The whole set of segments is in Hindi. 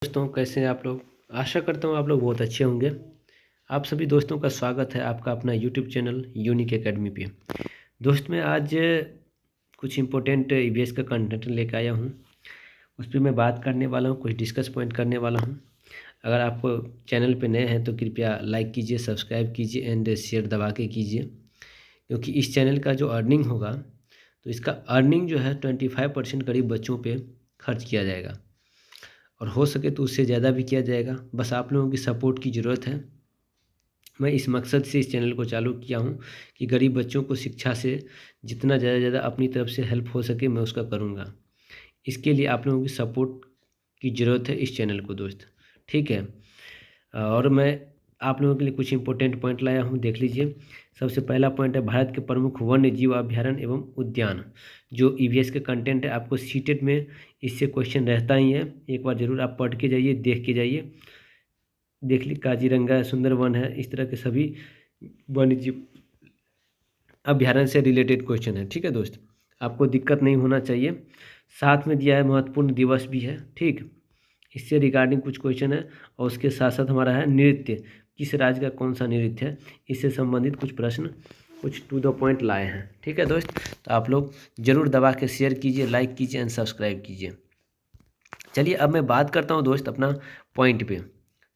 दोस्तों, कैसे हैं आप लोग। आशा करता हूँ आप लोग बहुत अच्छे होंगे। आप सभी दोस्तों का स्वागत है आपका अपना यूट्यूब चैनल यूनिक एकेडमी पे। दोस्त मैं आज कुछ इम्पोर्टेंट ईवीएस का कंटेंट लेकर आया हूँ। उस पर मैं बात करने वाला हूँ, कुछ डिस्कस पॉइंट करने वाला हूँ। अगर आप चैनल पे नए हैं तो कृपया लाइक कीजिए, सब्सक्राइब कीजिए एंड शेयर दबा के कीजिए, क्योंकि इस चैनल का जो अर्निंग होगा तो इसका अर्निंग जो है 25% करीब बच्चों पर खर्च किया जाएगा, और हो सके तो उससे ज़्यादा भी किया जाएगा। बस आप लोगों की सपोर्ट की ज़रूरत है। मैं इस मकसद से इस चैनल को चालू किया हूँ कि गरीब बच्चों को शिक्षा से जितना ज़्यादा अपनी तरफ से हेल्प हो सके मैं उसका करूँगा। इसके लिए आप लोगों की सपोर्ट की ज़रूरत है इस चैनल को दोस्त, ठीक है। और मैं आप लोगों के लिए कुछ इंपॉर्टेंट पॉइंट लाया हूँ, देख लीजिए। सबसे पहला पॉइंट है भारत के प्रमुख वन्य जीव अभ्यारण्य एवं उद्यान। जो ईवीएस का कंटेंट है आपको सीटेट में इससे क्वेश्चन रहता ही है, एक बार ज़रूर आप पढ़ के जाइए, देख के जाइए। देख ली काजीरंगा सुंदरवन है, इस तरह के सभी वन्य जीव अभ्यारण्य से रिलेटेड क्वेश्चन है, ठीक है दोस्त। आपको दिक्कत नहीं होना चाहिए। साथ में दिया है महत्वपूर्ण दिवस भी है, ठीक, इससे रिगार्डिंग कुछ क्वेश्चन है। और उसके साथ साथ हमारा है नृत्य, किस राज्य का कौन सा नृत्य है, इससे संबंधित कुछ प्रश्न, कुछ टू द पॉइंट लाए हैं, ठीक है दोस्त। तो आप लोग जरूर दबा के शेयर कीजिए, लाइक कीजिए एंड सब्सक्राइब कीजिए। चलिए अब मैं बात करता हूँ दोस्त अपना पॉइंट पे,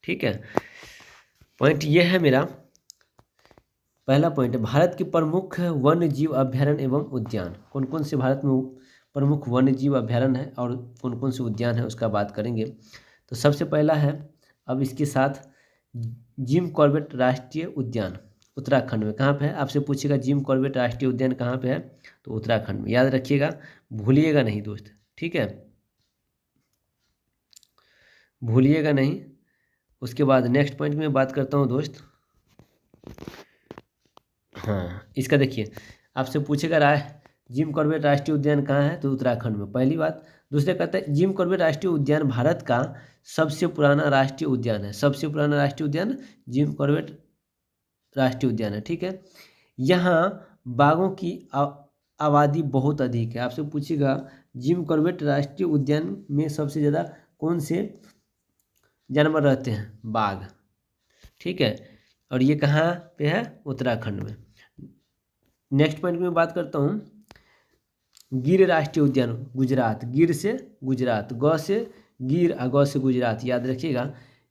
ठीक है। पॉइंट ये है मेरा, पहला पॉइंट है भारत के प्रमुख वन्य जीव अभ्यारण्य एवं उद्यान। कौन कौन से भारत में प्रमुख वन्य जीव अभ्यारण्य है और कौन कौन से उद्यान है उसका बात करेंगे। तो सबसे पहला है, अब इसके साथ जिम कॉर्बेट राष्ट्रीय उद्यान उत्तराखंड में। कहाँ पे है आपसे पूछेगा, जिम कॉर्बेट राष्ट्रीय उद्यान कहाँ पे है, तो उत्तराखंड में। याद रखिएगा, भूलिएगा नहीं दोस्त, ठीक है, भूलिएगा नहीं। उसके बाद नेक्स्ट पॉइंट में बात करता हूँ दोस्त। हाँ, इसका देखिए, आपसे पूछेगा जिम कॉर्बेट राष्ट्रीय उद्यान कहाँ है, तो उत्तराखंड में, पहली बात। दूसरे कहते हैं जिम कॉर्बेट राष्ट्रीय उद्यान भारत का सबसे पुराना राष्ट्रीय उद्यान है। सबसे पुराना राष्ट्रीय उद्यान जिम कॉर्बेट राष्ट्रीय उद्यान है, ठीक है। यहाँ बाघों की आबादी बहुत अधिक है। आपसे पूछेगा जिम कॉर्बेट राष्ट्रीय उद्यान में सबसे ज़्यादा कौन से जानवर रहते हैं, बाघ, ठीक है। और ये कहाँ पे है, उत्तराखंड में। नेक्स्ट पॉइंट में बात करता हूँ गिर राष्ट्रीय उद्यान गुजरात। गिर से गुजरात, गौ से गिर और गौ से गुजरात, याद रखिएगा।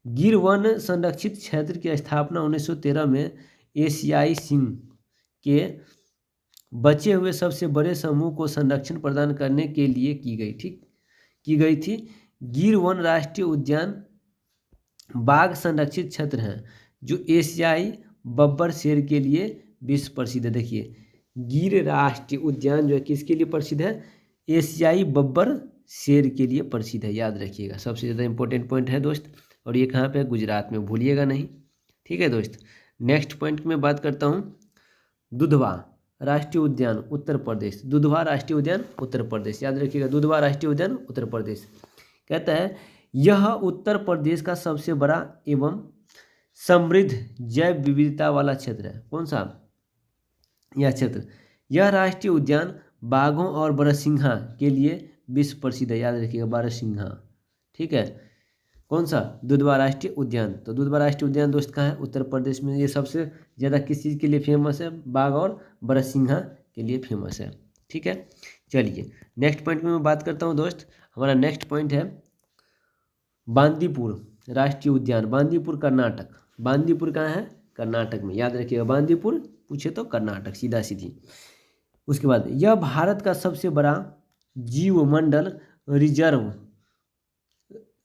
गिर वन संरक्षित क्षेत्र की स्थापना 1913 में एशियाई सिंह के बचे हुए सबसे बड़े समूह को संरक्षण प्रदान करने के लिए की गई, ठीक, की गई थी। गिर वन राष्ट्रीय उद्यान बाघ संरक्षित क्षेत्र हैं जो एशियाई बब्बर शेर के लिए विश्व प्रसिद्ध है। देखिए, गिर राष्ट्रीय उद्यान जो है किसके लिए प्रसिद्ध है, एशियाई बब्बर शेर के लिए प्रसिद्ध है, याद रखिएगा। सबसे ज़्यादा इंपॉर्टेंट पॉइंट है दोस्त, और ये कहाँ पे है, गुजरात में, भूलिएगा नहीं, ठीक है दोस्त। नेक्स्ट पॉइंट में बात करता हूँ दुधवा राष्ट्रीय उद्यान उत्तर प्रदेश। दुधवा राष्ट्रीय उद्यान उत्तर प्रदेश, याद रखिएगा, दुधवा राष्ट्रीय उद्यान उत्तर प्रदेश। कहता है यह उत्तर प्रदेश का सबसे बड़ा एवं समृद्ध जैव विविधता वाला क्षेत्र है। कौन सा, यह क्षेत्र। यह राष्ट्रीय उद्यान बाघों और बारहसिंघा के लिए विश्व प्रसिद्ध है, याद रखिएगा, बारहसिंघा, ठीक है। कौन सा, दुधवा राष्ट्रीय उद्यान। तो दुधवा राष्ट्रीय उद्यान दोस्त कहाँ है, उत्तर प्रदेश में। ये सबसे ज़्यादा किस चीज़ के लिए फेमस है, बाघ और बारहसिंघा के लिए फेमस है, ठीक है। चलिए नेक्स्ट पॉइंट में मैं बात करता हूँ दोस्त। हमारा नेक्स्ट पॉइंट है बांदीपुर राष्ट्रीय उद्यान। बांदीपुर कर्नाटक। बांदीपुर कहाँ है, कर्नाटक में, याद रखिएगा। बांदीपुर पूछे तो कर्नाटक, सीधा सीधी। उसके बाद यह भारत का सबसे बड़ा जीवमंडल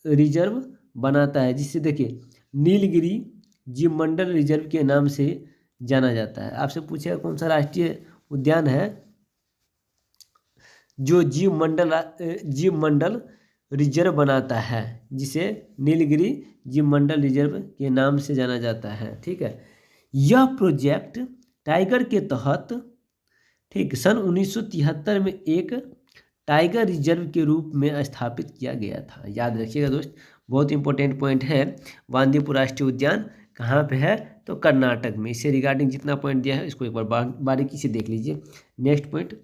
रिजर्व बनाता है, जिससे देखिए नीलगिरी जीवमंडल रिजर्व के नाम से जाना जाता है। आपसे पूछेगा कौन सा राष्ट्रीय उद्यान है जो जीवमंडल रिजर्व बनाता है, जिसे नीलगिरी जीवमंडल रिजर्व के नाम से जाना जाता है, ठीक है। यह प्रोजेक्ट टाइगर के तहत, ठीक, सन 1973 में एक टाइगर रिजर्व के रूप में स्थापित किया गया था, याद रखिएगा दोस्त। बहुत इंपॉर्टेंट पॉइंट है। बांदीपुर राष्ट्रीय उद्यान कहाँ पे है, तो कर्नाटक में। इससे रिगार्डिंग जितना पॉइंट दिया है इसको एक बार बारीकी से देख लीजिए। नेक्स्ट पॉइंट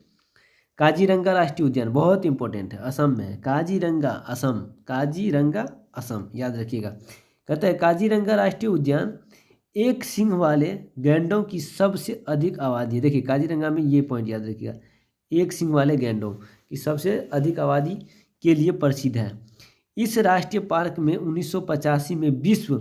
काजीरंगा राष्ट्रीय उद्यान, बहुत इंपॉर्टेंट है, असम में है। काजीरंगा, असम, काजीरंगा असम। याद रखिएगा। कहता है काजीरंगा राष्ट्रीय उद्यान एक सींग वाले गैंडों की सबसे अधिक आबादी है। देखिए काजीरंगा में ये पॉइंट याद रखिएगा, एक सींग वाले गैंडों की सबसे अधिक आबादी के लिए प्रसिद्ध है। इस राष्ट्रीय पार्क में 1985 में विश्व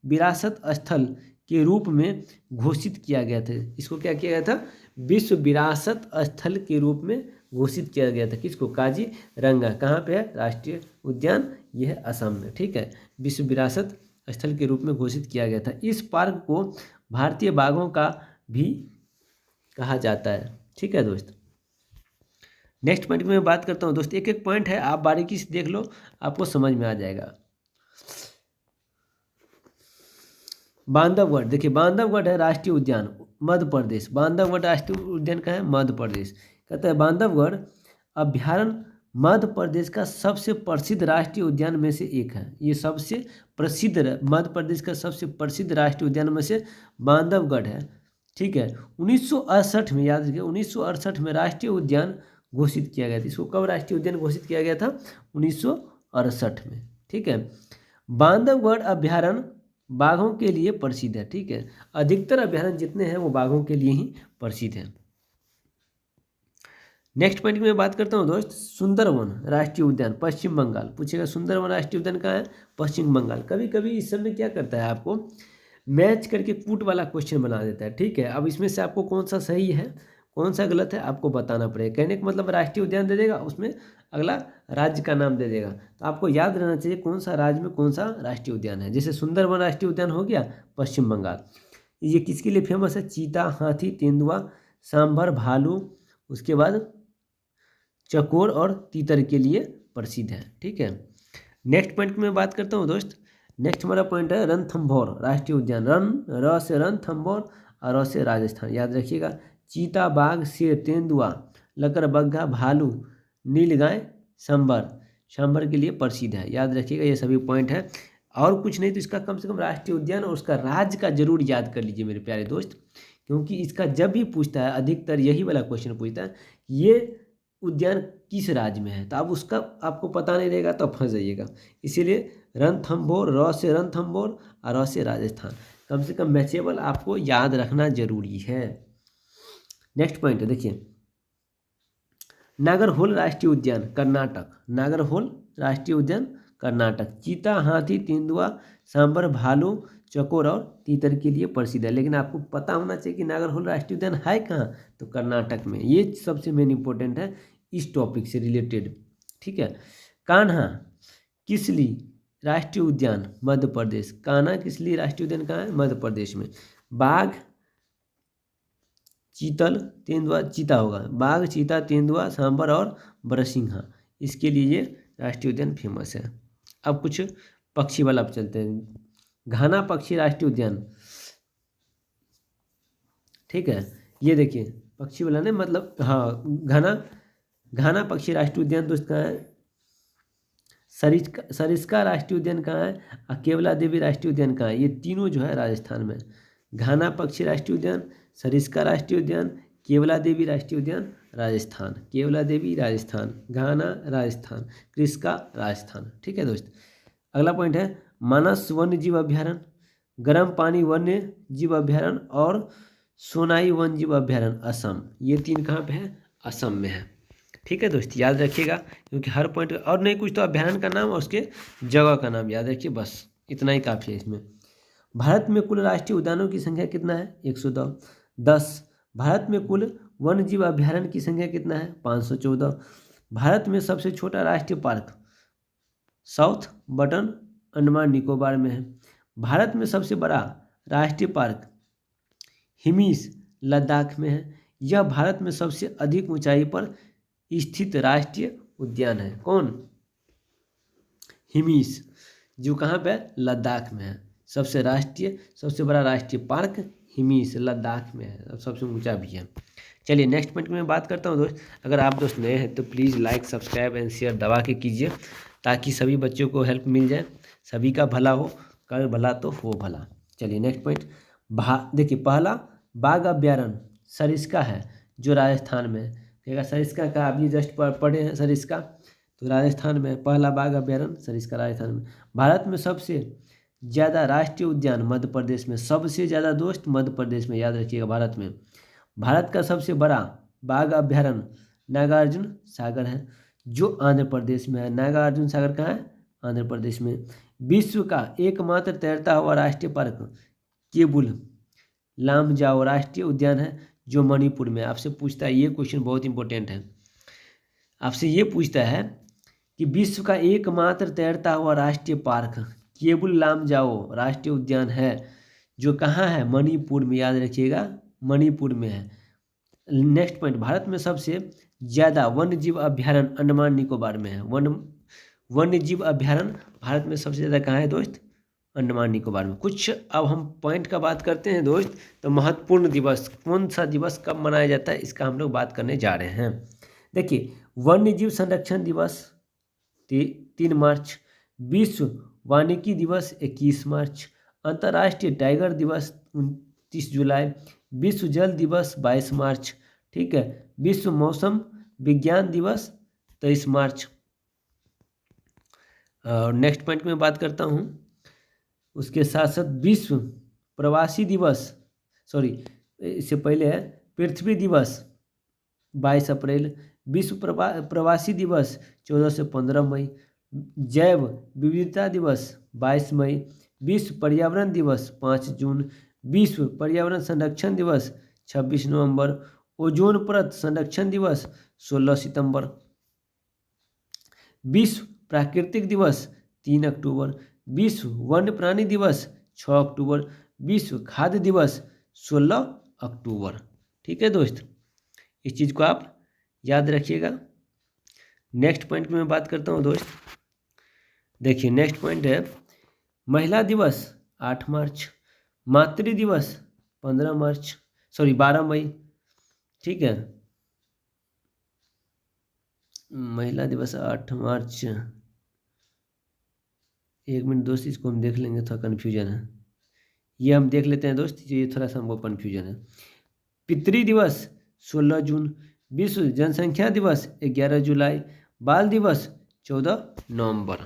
विरासत स्थल के रूप में घोषित किया गया था। इसको क्या किया गया था? विश्व विरासत स्थल के रूप में घोषित किया गया था। किसको? काजीरंगा। कहाँ पे है? राष्ट्रीय उद्यान, यह है असम में। ठीक है, विश्व विरासत स्थल के रूप में घोषित किया गया था। इस पार्क को भारतीय बाघों का भी कहा जाता है। ठीक है दोस्त, नेक्स्ट पॉइंट में मैं बात करता हूँ दोस्त। एक एक पॉइंट है, आप बारीकी से देख लो, आपको समझ में आ जाएगा। बांधवगढ़, देखिए बांधवगढ़ है राष्ट्रीय उद्यान मध्य प्रदेश। बांधवगढ़ राष्ट्रीय उद्यान का है मध्य प्रदेश। कहता है बांधवगढ़ अभ्यारण्य मध्य प्रदेश का सबसे प्रसिद्ध राष्ट्रीय उद्यान में से एक है। ये सबसे प्रसिद्ध, मध्य प्रदेश का सबसे प्रसिद्ध राष्ट्रीय उद्यान में से बांधवगढ़ है। ठीक है, 1968 में, याद रखिए 1968 में राष्ट्रीय उद्यान घोषित किया गया था। इसको कब राष्ट्रीय उद्यान घोषित किया गया था? 1968 में। ठीक है, बांधवगढ़ अभ्यारण्य बाघों के लिए प्रसिद्ध है। ठीक है, अधिकतर अभ्यारण्य जितने हैं वो बाघों के लिए ही प्रसिद्ध हैं। नेक्स्ट पॉइंट की मैं बात करता हूँ दोस्त, सुंदरवन राष्ट्रीय उद्यान पश्चिम बंगाल। पूछेगा सुंदरवन राष्ट्रीय उद्यान कहाँ है? पश्चिम बंगाल। कभी कभी इस समय क्या करता है, आपको मैच करके कूट वाला क्वेश्चन बना देता है। ठीक है, अब इसमें से आपको कौन सा सही है कौन सा गलत है आपको बताना पड़ेगा। कहने का मतलब राष्ट्रीय उद्यान दे देगा, उसमें अगला राज्य का नाम दे देगा, तो आपको याद रहना चाहिए कौन सा राज्य में कौन सा राष्ट्रीय उद्यान है। जैसे सुंदरवन राष्ट्रीय उद्यान हो गया पश्चिम बंगाल। ये किसके लिए फेमस है? चीता, हाथी, तेंदुआ, सांभर, भालू, उसके बाद चकोर और तीतर के लिए प्रसिद्ध है। ठीक है, नेक्स्ट पॉइंट की मैं बात करता हूँ दोस्त। नेक्स्ट हमारा पॉइंट है रणथंभौर राष्ट्रीय उद्यान। र से रणथंभौर और र से राजस्थान। याद रखिएगा, चीता, बाघ, शेर, तेंदुआ, लकड़बग्घा, भालू, नीलगाय, सांभर के लिए प्रसिद्ध है। याद रखिएगा, ये सभी पॉइंट है। और कुछ नहीं तो इसका कम से कम राष्ट्रीय उद्यान और उसका राज्य का जरूर याद कर लीजिए मेरे प्यारे दोस्त, क्योंकि इसका जब भी पूछता है अधिकतर यही वाला क्वेश्चन पूछता है, ये उद्यान किस राज्य में है, तो अब उसका आपको पता नहीं रहेगा तो फंस जाइएगा। इसीलिए रणथंभौर, र से रणथंभौर और र से राजस्थान, कम से कम मैचेबल आपको याद रखना जरूरी है। नेक्स्ट पॉइंट है, देखिए नागरहोल राष्ट्रीय उद्यान कर्नाटक। नागरहोल राष्ट्रीय उद्यान कर्नाटक। चीता, हाथी, तेंदुआ, सांभर, भालू, चकोर और तीतर के लिए प्रसिद्ध है। लेकिन आपको पता होना चाहिए कि नागरहोल राष्ट्रीय उद्यान है कहाँ, तो कर्नाटक में। ये सबसे मेन इंपॉर्टेंट है इस टॉपिक से रिलेटेड। ठीक है, कान्हा किसली राष्ट्रीय उद्यान मध्य प्रदेश। कान्हा किसली राष्ट्रीय उद्यान कहाँ है? मध्य प्रदेश में। बाघ, चीतल, तेंदुआ, चीता होगा, बाघ, चीता, तेंदुआ, सांभर और बरसिंघा, इसके लिए ये राष्ट्रीय उद्यान फेमस है। अब कुछ पक्षी वाला चलते हैं। घाना पक्षी राष्ट्रीय उद्यान। ठीक है, ये देखिए पक्षी वाला ने मतलब, हाँ, घाना पक्षी राष्ट्रीय उद्यान दोस्त कहाँ है? सरिस्का राष्ट्रीय उद्यान कहाँ है? और केवला देवी राष्ट्रीय उद्यान कहाँ है? ये तीनों जो है राजस्थान में। घाना पक्षी राष्ट्रीय उद्यान, सरिस्का राष्ट्रीय उद्यान, केवला देवी राष्ट्रीय उद्यान राजस्थान। केवला देवी राजस्थान, घाना राजस्थान, कृषका राजस्थान। ठीक है दोस्त, अगला पॉइंट है मानस वन्य जीव अभ्यारण्य, गर्म पानी वन्य जीव अभ्यारण्य और सोनाई वन्य जीव अभ्यारण्य असम। ये तीन कहाँ पे है? असम में है। ठीक है दोस्त, याद रखिएगा, क्योंकि हर पॉइंट और नहीं कुछ तो अभ्यारण्य का नाम और उसके जगह का नाम याद रखिए, बस इतना ही काफ़ी है इसमें। भारत में कुल राष्ट्रीय उद्यानों की संख्या कितना है? 110। भारत में कुल वन्य जीव अभ्यारण्य की संख्या कितना है? 514। भारत में सबसे छोटा राष्ट्रीय park south button Andaman Nicobar में है। भारत में सबसे बड़ा राष्ट्रीय पार्क हिमीस लद्दाख में है। यह भारत में सबसे अधिक ऊंचाई पर स्थित राष्ट्रीय उद्यान है। कौन? हिमीस, जो कहाँ पे? लद्दाख में है। सबसे बड़ा राष्ट्रीय पार्क हिमीस लद्दाख में है और सबसे ऊंचा भी है। चलिए नेक्स्ट पॉइंट में मैं बात करता हूँ दोस्त। अगर आप दोस्त नए हैं तो please like, subscribe and share दबा के कीजिए, ताकि सभी बच्चों को हेल्प मिल जाए, सभी का भला हो, कर भला तो हो भला। चलिए नेक्स्ट पॉइंट, देखिए पहला बाघ अभ्यारण्य सरिस्का है, जो राजस्थान में है। सरिस्का का आप ये जस्ट पढ़े हैं सरिस्का, तो राजस्थान में पहला बाघ अभ्यारण्य सरिस्का राजस्थान में। भारत में सबसे ज़्यादा राष्ट्रीय उद्यान मध्य प्रदेश में, सबसे ज़्यादा दोस्त मध्य प्रदेश में, याद रखिएगा। भारत में भारत का सबसे बड़ा बाघ अभ्यारण्य नागार्जुन सागर है, जो आंध्र प्रदेश में है। नागार्जुन सागर कहाँ है? आंध्र प्रदेश में। विश्व का एकमात्र तैरता हुआ राष्ट्रीय पार्क केबुल लामजाओ राष्ट्रीय उद्यान है, जो मणिपुर में। आपसे पूछता है, ये क्वेश्चन बहुत इंपॉर्टेंट है, आपसे ये पूछता है कि विश्व का एकमात्र तैरता हुआ राष्ट्रीय पार्क केबुल लामजाओ राष्ट्रीय उद्यान है, जो कहाँ है? मणिपुर में, याद रखिएगा, मणिपुर में है। नेक्स्ट पॉइंट, भारत में सबसे ज़्यादा वन्य जीव अभ्यारण्य अंडमान निकोबार में है। वन्य जीव अभ्यारण्य भारत में सबसे ज़्यादा कहाँ है दोस्त? अंडमान निकोबार में। कुछ अब हम पॉइंट का बात करते हैं दोस्त। तो महत्वपूर्ण दिवस, कौन सा दिवस कब मनाया जाता है, इसका हम लोग बात करने जा रहे हैं। देखिए, वन्य जीव संरक्षण दिवस 3 मार्च, विश्व वानिकी दिवस 21 मार्च, अंतर्राष्ट्रीय टाइगर दिवस 29 जुलाई, विश्व जल दिवस 22 मार्च, ठीक है, विश्व मौसम विज्ञान दिवस 23 मार्च। नेक्स्ट पॉइंट में बात करता हूँ, उसके साथ साथ विश्व प्रवासी दिवस, इससे पहले है पृथ्वी दिवस 22 अप्रैल, विश्व प्रवासी दिवस 14 से 15 मई, जैव विविधता दिवस 22 मई, विश्व पर्यावरण दिवस 5 जून, विश्व पर्यावरण संरक्षण दिवस 26 नवंबर, ओजोन परत संरक्षण दिवस 16 सितंबर, विश्व प्राकृतिक दिवस 3 अक्टूबर, विश्व वन्य प्राणी दिवस 6 अक्टूबर, विश्व खाद्य दिवस 16 अक्टूबर। ठीक है दोस्त, इस चीज़ को आप याद रखिएगा। नेक्स्ट पॉइंट में मैं बात करता हूँ दोस्त। देखिए, नेक्स्ट पॉइंट है महिला दिवस 8 मार्च, मातृ दिवस 12 मई, ठीक है, महिला दिवस 8 मार्च। एक मिनट दोस्त, इसको हम देख लेंगे, थोड़ा कन्फ्यूजन है, ये हम देख लेते हैं दोस्त, ये थोड़ा सा हमको कन्फ्यूजन है। पितृ दिवस 16 जून, विश्व जनसंख्या दिवस 11 जुलाई, बाल दिवस 14 नवंबर।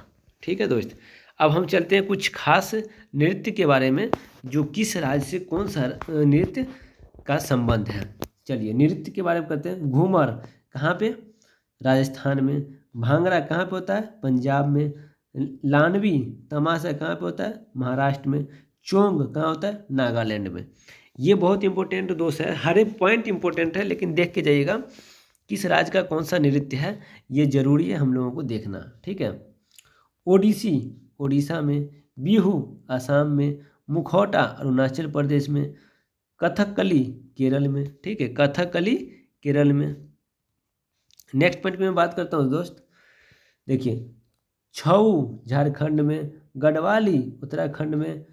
ठीक है दोस्त, अब हम चलते हैं कुछ खास नृत्य के बारे में, जो किस राज्य से कौन सा नृत्य का संबंध है। चलिए नृत्य के बारे में करते हैं। घूमर कहाँ पे? राजस्थान में। भांगड़ा कहाँ पे होता है? पंजाब में। लानवी तमाशा कहाँ पे होता है? महाराष्ट्र में। चोंग कहाँ होता है? नागालैंड में। ये बहुत इंपॉर्टेंट दोस्त है, हर एक पॉइंट इंपॉर्टेंट है, लेकिन देख के जाइएगा किस राज्य का कौन सा नृत्य है, ये जरूरी है हम लोगों को देखना। ठीक है, ओडिसी उड़ीसा में, बिहू असम में, मुखौटा अरुणाचल प्रदेश में, कथकली केरल में। ठीक है, कथकली केरल में। नेक्स्ट पॉइंट में बात करता हूँ दोस्त। देखिए, छऊ झारखंड में, गढ़वाली उत्तराखंड में,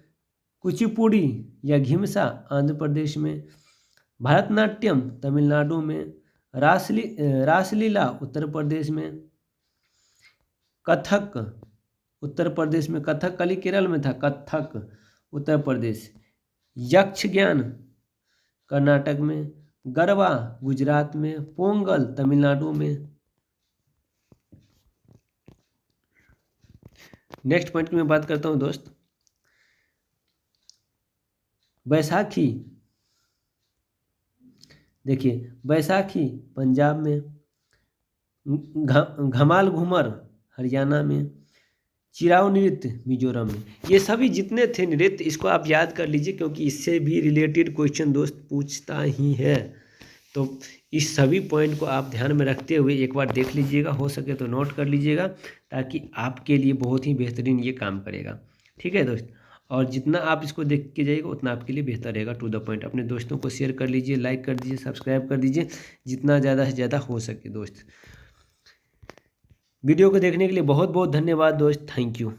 कुचिपुड़ी या घिमसा आंध्र प्रदेश में, भरतनाट्यम तमिलनाडु में, रासलीला उत्तर प्रदेश में, कथक उत्तर प्रदेश में, कथकली केरल में था, कथक उत्तर प्रदेश, यक्षगान कर्नाटक में, गरबा गुजरात में, पोंगल तमिलनाडु में। नेक्स्ट पॉइंट में बात करता हूँ दोस्त। बैसाखी, देखिए बैसाखी पंजाब में, घमाल घूमर हरियाणा में, चिराव नृत्य मिजोरम में। ये सभी जितने थे नृत्य, इसको आप याद कर लीजिए, क्योंकि इससे भी रिलेटेड क्वेश्चन दोस्त पूछता ही है। तो इस सभी पॉइंट को आप ध्यान में रखते हुए एक बार देख लीजिएगा, हो सके तो नोट कर लीजिएगा, ताकि आपके लिए बहुत ही बेहतरीन ये काम करेगा। ठीक है दोस्त, और जितना आप इसको देख के जाइएगा उतना आपके लिए बेहतर रहेगा। टू द पॉइंट, अपने दोस्तों को शेयर कर लीजिए, लाइक कर दीजिए, सब्सक्राइब कर दीजिए, जितना ज़्यादा से ज़्यादा हो सके दोस्त। वीडियो को देखने के लिए बहुत बहुत धन्यवाद दोस्त, थैंक यू।